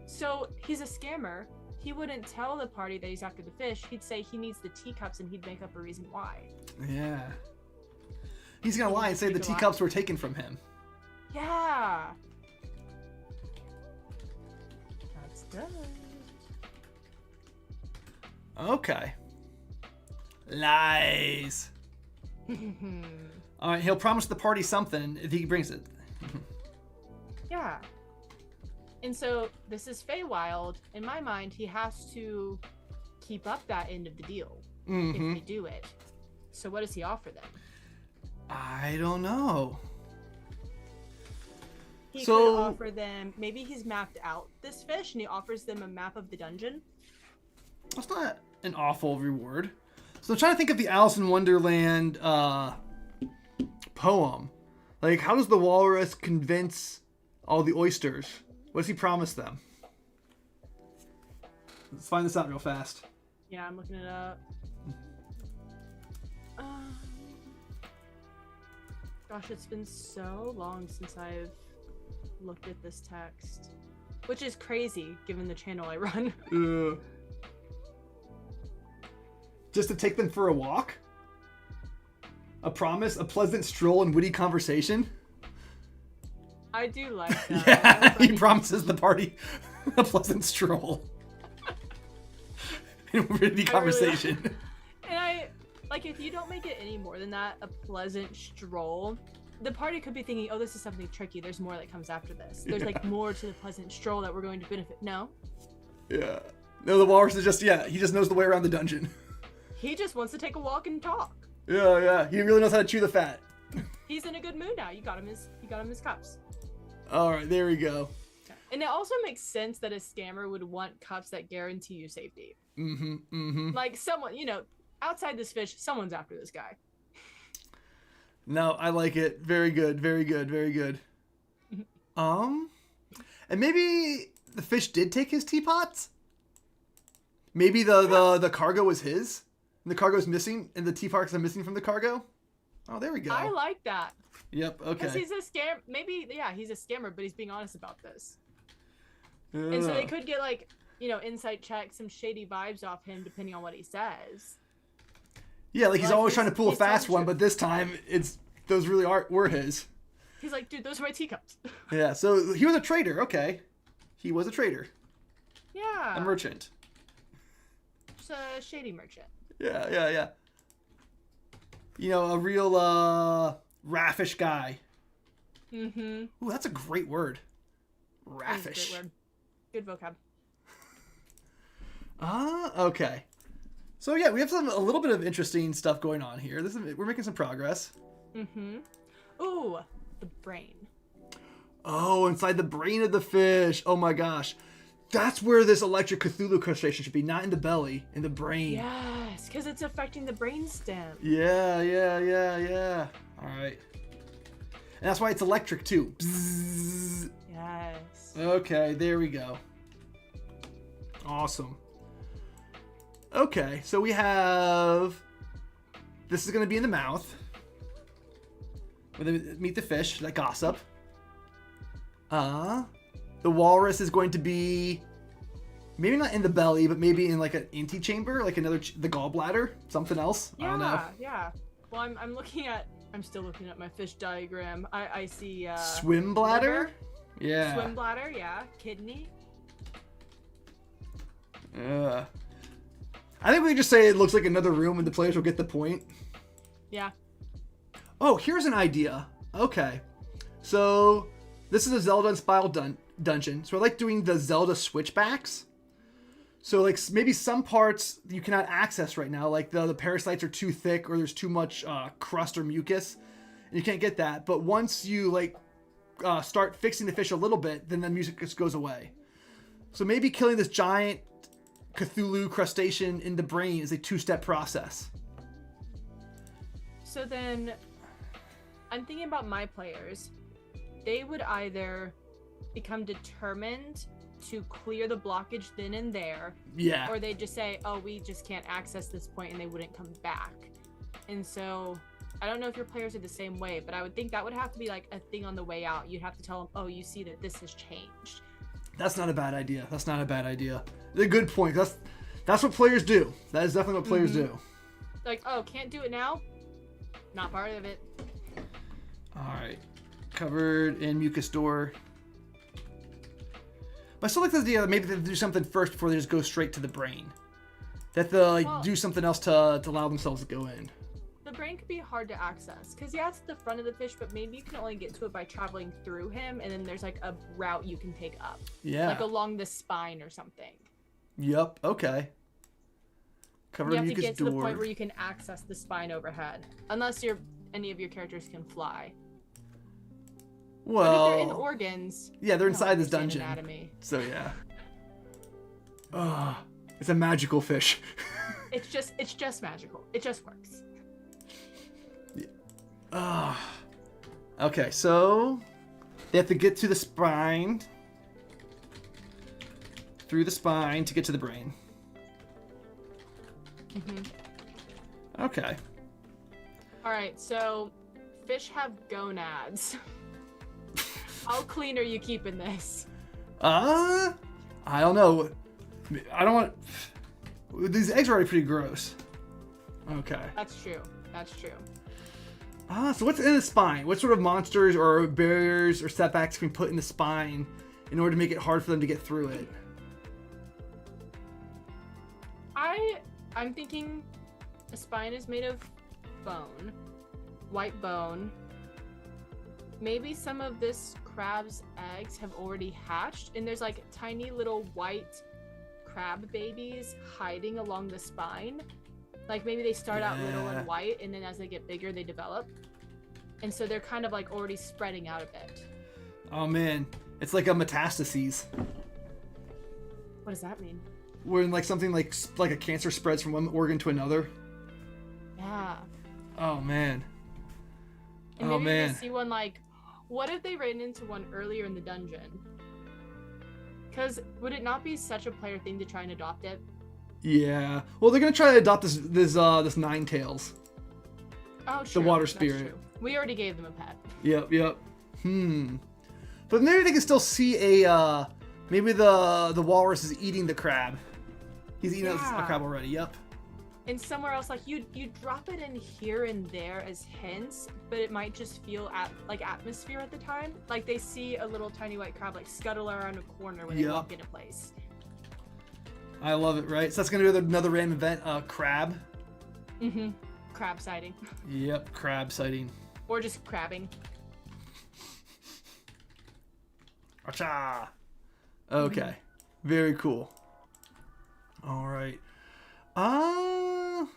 So he's a scammer. He wouldn't tell the party that he's after the fish. He'd say he needs the teacups and he'd make up a reason why. Yeah. He's gonna lie and say the teacups were taken from him. Yeah. That's done. Okay. Lies. Alright, he'll promise the party something if he brings it. Yeah. And so this is Feywild. In my mind, he has to keep up that end of the deal if they do it. So what does he offer them? I don't know. He could offer them, maybe he's mapped out this fish and he offers them a map of the dungeon. That's not an awful reward. So I'm trying to think of the Alice in Wonderland poem. Like, how does the walrus convince all the oysters? What does he promise them? Let's find this out real fast. Yeah, I'm looking it up. Gosh, it's been so long since I've looked at this text. Which is crazy, given the channel I run. Just to take them for a walk? A promise? A pleasant stroll and witty conversation? I do like that. Yeah, he promises the party a pleasant stroll. And witty conversation. Really, and I, like, if you don't make it any more than that, a pleasant stroll, the party could be thinking, oh, this is something tricky. There's more that comes after this. There's, like, more to the pleasant stroll that we're going to benefit. No. Yeah. No, the walrus is just, he just knows the way around the dungeon. He just wants to take a walk and talk. Yeah. He really knows how to chew the fat. He's in a good mood now. You got him his cups. All right, there we go. And it also makes sense that a scammer would want cups that guarantee you safety. Like someone, outside this fish, someone's after this guy. No, I like it. Very good. And maybe the fish did take his teapots? Maybe the cargo was his? And the cargo's missing, and the teapots are missing from the cargo? Oh, there we go. I like that. Yep, okay. Because he's a scam. Maybe, he's a scammer, but he's being honest about this. And so they could get, like, insight check, some shady vibes off him, depending on what he says. Yeah, like he's always trying to pull a fast one, but this time those really were his. He's like, dude, those are my teacups. Yeah, so he was a trader. Okay, he was a trader. Yeah. A merchant. Just a shady merchant. Yeah. A real raffish guy. Ooh, that's a great word. Raffish. Great word. Good vocab. Okay. So yeah, we have a little bit of interesting stuff going on here. We're making some progress. Mm-hmm. Ooh, the brain. Oh, inside the brain of the fish. Oh my gosh. That's where this electric Cthulhu crustacean should be, not in the belly, in the brain. Yes, because it's affecting the brainstem. Yeah. All right. And that's why it's electric too. Bzzz. Yes. Okay, there we go. Awesome. Okay, so we have... This is going to be in the mouth. We're going to meet the fish, that gossip. The walrus is going to be... Maybe not in the belly, but maybe in like an antechamber, like the gallbladder, something else. Yeah, I don't know. Yeah. Well, I'm still looking at my fish diagram. I see swim bladder? Liver, Yeah. swim bladder, yeah. Kidney. I think we can just say it looks like another room and the players will get the point. Yeah. Oh, here's an idea. Okay. So, this is a Zelda inspired dungeon. So I like doing the Zelda switchbacks. So like maybe some parts you cannot access right now, like the parasites are too thick or there's too much crust or mucus, and you can't get that. But once you like start fixing the fish a little bit, then the music just goes away. So maybe killing this giant Cthulhu crustacean in the brain is a 2-step process. So then, I'm thinking about my players. They would either become determined to clear the blockage then and there. Yeah. Or they just say, oh, we just can't access this point, and they wouldn't come back. And so, I don't know if your players are the same way, but I would think that would have to be like a thing on the way out. You'd have to tell them, oh, you see that this has changed. That's not a bad idea. That's a good point. That's what players do. That is definitely what players do. Like, oh, can't do it now? Not part of it. All right. Covered in mucus door. But I still like the idea that maybe they do something first before they just go straight to the brain. That they'll do something else to allow themselves to go in. The brain could be hard to access because yeah, it's the front of the fish, but maybe you can only get to it by traveling through him, and then there's like a route you can take up. Yeah. Like along the spine or something. Yep. Okay. Covered in mucus door. You have to get to the point where you can access the spine overhead, unless any of your characters can fly. Well, but if they're in organs, yeah, they're inside this understand dungeon. Anatomy. So yeah. It's a magical fish. It's just magical. It just works. Okay, so they have to get to the spine, through the spine to get to the brain. Mm-hmm. Okay. All right, so fish have gonads. How clean are you keeping this? I don't know. I don't want... These eggs are already pretty gross. Okay. That's true. So what's in the spine? What sort of monsters or barriers or setbacks can we put in the spine in order to make it hard for them to get through it? I'm thinking a spine is made of bone. White bone. Maybe some of this crab's eggs have already hatched, and there's like tiny little white crab babies hiding along the spine. Like maybe they start out little and white, and then as they get bigger, they develop. And so they're kind of like already spreading out a bit. Oh man, it's like a metastases. What does that mean? When like something like a cancer spreads from one organ to another. Yeah. Oh man. And maybe they see one like, what if they ran into one earlier in the dungeon? Because would it not be such a player thing to try and adopt it? Yeah. Well, they're gonna try to adopt this Nine Tails. Oh, true. The water That's spirit. true. We already gave them a pet. Yep. But maybe they can still see maybe the walrus is eating the crab. He's eating a crab already. Yep. And somewhere else, like you drop it in here and there as hints, but it might just feel like atmosphere at the time. Like they see a little tiny white crab like scuttle around a corner when they walk into place. I love it, right? So that's gonna be another random event, crab. Mm-hmm. Crab sighting. Yep, crab sighting. Or just crabbing. Acha. Okay. Very cool. All right. I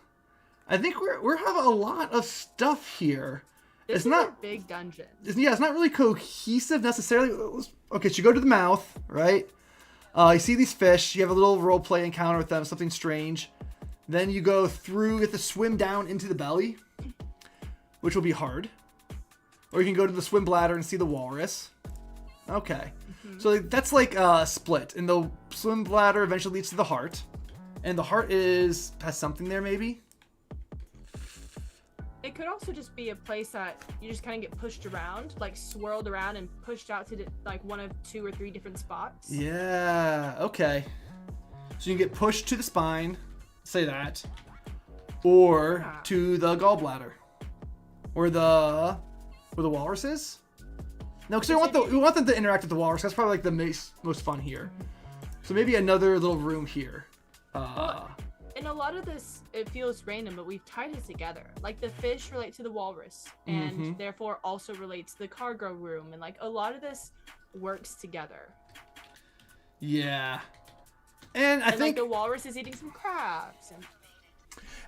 think we're having a lot of stuff here. This it's is not a big dungeon. It's not really cohesive necessarily. Okay, so you go to the mouth, right? You see these fish. You have a little role play encounter with them, something strange. Then you go through, you have to swim down into the belly, which will be hard. Or you can go to the swim bladder and see the walrus. Okay. So that's like a split. And the swim bladder eventually leads to the heart. And the heart has something there maybe? It could also just be a place that you just kind of get pushed around, like swirled around and pushed out to like one of 2 or 3 different spots. Yeah, okay. So you can get pushed to the spine, say that, or to the gallbladder, or the walrus is. No, because we want them to interact with the walrus. That's probably like the most fun here. So maybe another little room here. In a lot of this, it feels random, but we've tied it together. Like the fish relate to the walrus, and therefore also relates to the cargo room, and like a lot of this works together. Yeah, and I think like the walrus is eating some crabs.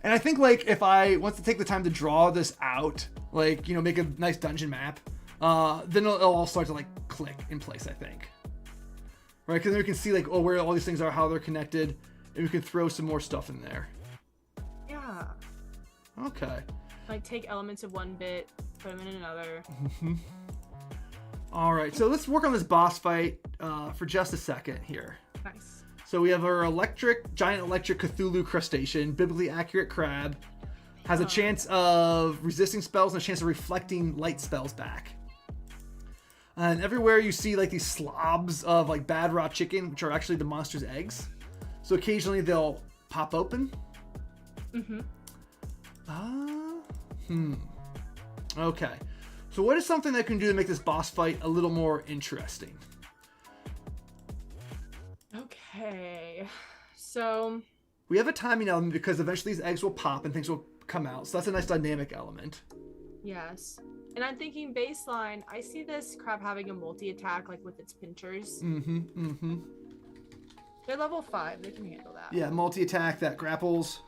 And I think like if I want to take the time to draw this out, like make a nice dungeon map, then it'll all start to like click in place. I think, right? Because then we can see like where all these things are, how they're connected. And we can throw some more stuff in there. Yeah. Okay. Like take elements of one bit, put them in another. All right. So let's work on this boss fight for just a second here. Nice. So we have our giant electric Cthulhu crustacean, biblically accurate crab, has a chance of resisting spells and a chance of reflecting light spells back. And everywhere you see like these slobs of like bad raw chicken, which are actually the monster's eggs. So occasionally they'll pop open. Okay. So what is something that I can do to make this boss fight a little more interesting? Okay. So we have a timing element because eventually these eggs will pop and things will come out. So that's a nice dynamic element. Yes. And I'm thinking baseline, I see this crab having a multi-attack like with its pinchers. They're level 5. They can handle that. Yeah, multi-attack that grapples.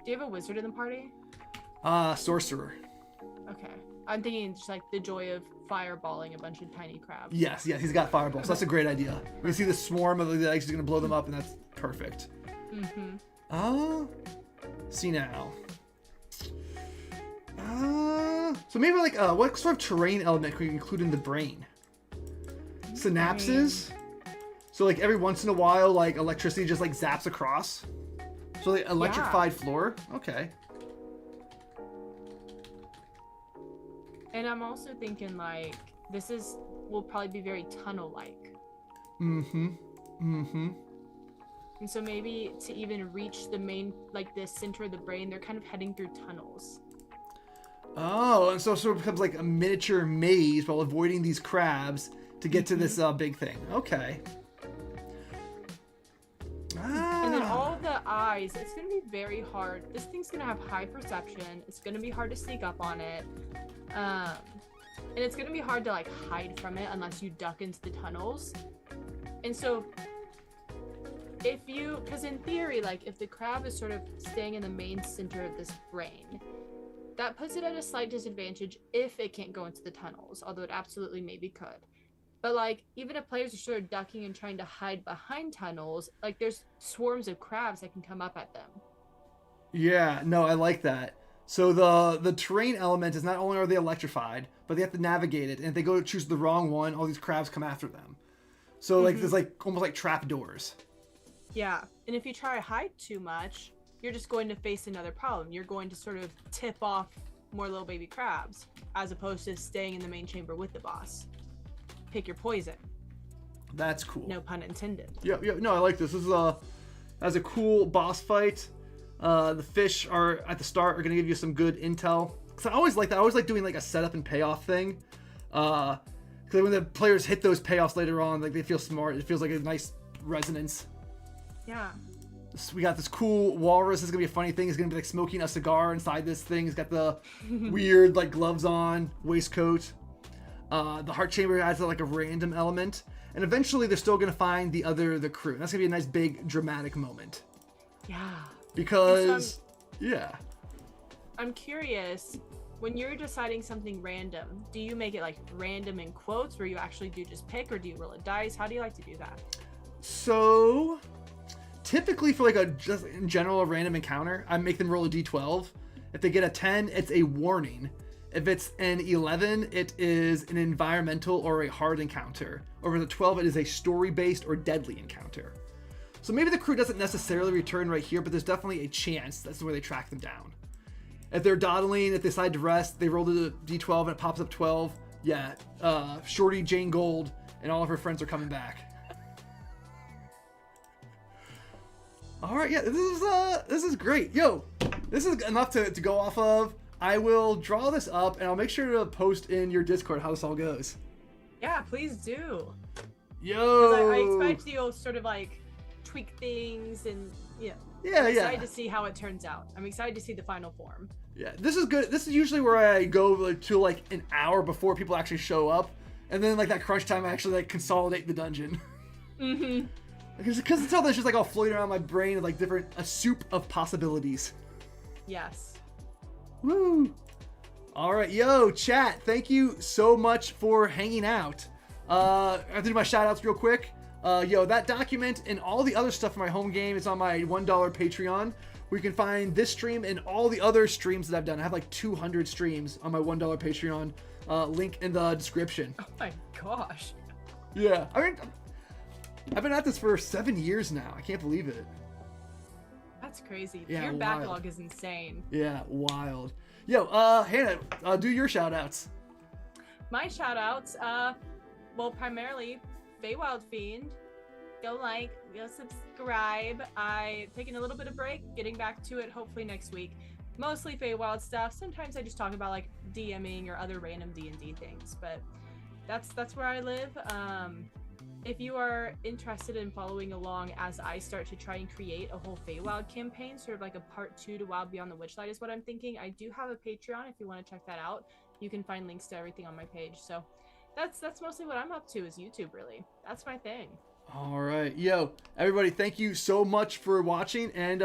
Do you have a wizard in the party? Sorcerer. Okay. I'm thinking just like the joy of fireballing a bunch of tiny crabs. Yes, he's got fireballs. So that's a great idea. We can see the swarm of the eggs is going to blow them up, and that's perfect. See now. So maybe like what sort of terrain element can we include in the brain? Synapses. So like every once in a while, like electricity just like zaps across. So like electrified floor. Okay. And I'm also thinking like will probably be very tunnel-like. And so maybe to even reach the main, like the center of the brain, they're kind of heading through tunnels. Oh, and so it sort of becomes like a miniature maze while avoiding these crabs to get to this big thing. Okay. And then all the eyes, it's going to be very hard. This thing's going to have high perception. It's going to be hard to sneak up on it. And it's going to be hard to like hide from it unless you duck into the tunnels. And so because in theory, like if the crab is sort of staying in the main center of this brain, that puts it at a slight disadvantage if it can't go into the tunnels, although it absolutely maybe could. But like even if players are sort of ducking and trying to hide behind tunnels, like there's swarms of crabs that can come up at them. Yeah, no, I like that. So the terrain element is not only are they electrified, but they have to navigate it. And if they go to choose the wrong one, all these crabs come after them. So like there's like almost like trap doors. Yeah, and if you try to hide too much, you're just going to face another problem. You're going to sort of tip off more little baby crabs, as opposed to staying in the main chamber with the boss. Pick your poison. That's cool. No pun intended. Yeah. No, I like this. This is a cool boss fight. The fish are at the start are gonna give you some good intel. Cause I always like that. I always like doing like a setup and payoff thing. Because when the players hit those payoffs later on, like they feel smart. It feels like a nice resonance. Yeah. We got this cool walrus. This is gonna be a funny thing. He's gonna be like smoking a cigar inside this thing. He's got the weird like gloves on, waistcoat. The heart chamber adds like a random element, and eventually they're still gonna find the crew. And that's gonna be a nice big dramatic moment. Yeah. Because, yeah. I'm curious, when you're deciding something random, do you make it like random in quotes where you actually do just pick, or do you roll a dice? How do you like to do that? So, typically for like just in general, a random encounter, I make them roll a d12. If they get a 10, it's a warning. If it's an 11, it is an environmental or a hard encounter. Over the 12, it is a story-based or deadly encounter. So maybe the crew doesn't necessarily return right here, but there's definitely a chance that's where they track them down. If they're dawdling, if they decide to rest, they roll the d12 and it pops up 12. Yeah, Shorty Jane Gold and all of her friends are coming back. All right, yeah, this is great. Yo, this is enough to go off of. I will draw this up and I'll make sure to post in your Discord how this all goes. Yeah, please do. Yo, I expect you'll sort of like tweak things and I'm excited to see how it turns out. I'm excited to see the final form. Yeah, this is good. This is usually where I go to like an hour before people actually show up, and then like that crunch time I actually like consolidate the dungeon. Mm-hmm. Because until then it's just like all floating around my brain of like a soup of possibilities. Yes. Woo! All right, yo, chat. Thank you so much for hanging out. I have to do my shout outs real quick. Yo, that document and all the other stuff for my home game is on my $1 Patreon, where you can find this stream and all the other streams that I've done. I have like 200 streams on my $1 Patreon. Link in the description. Oh my gosh. Yeah, I mean, I've been at this for 7 years now. I can't believe it. That's crazy. Yeah, your wild. backlog is insane. Yeah, wild. Yo, Hannah, do your shout outs. My shout outs, well, primarily Feywild Fiend. Go like, go subscribe. I've taken a little bit of break, getting back to it hopefully next week. Mostly Feywild stuff. Sometimes I just talk about like DMing or other random D&D things, but that's where I live. If you are interested in following along as I start to try and create a whole Feywild campaign, sort of like a part 2 to Wild Beyond the Witchlight is what I'm thinking. I do have a Patreon if you want to check that out. You can find links to everything on my page. So that's mostly what I'm up to is YouTube, really. That's my thing. All right. Yo, everybody, thank you so much for watching, and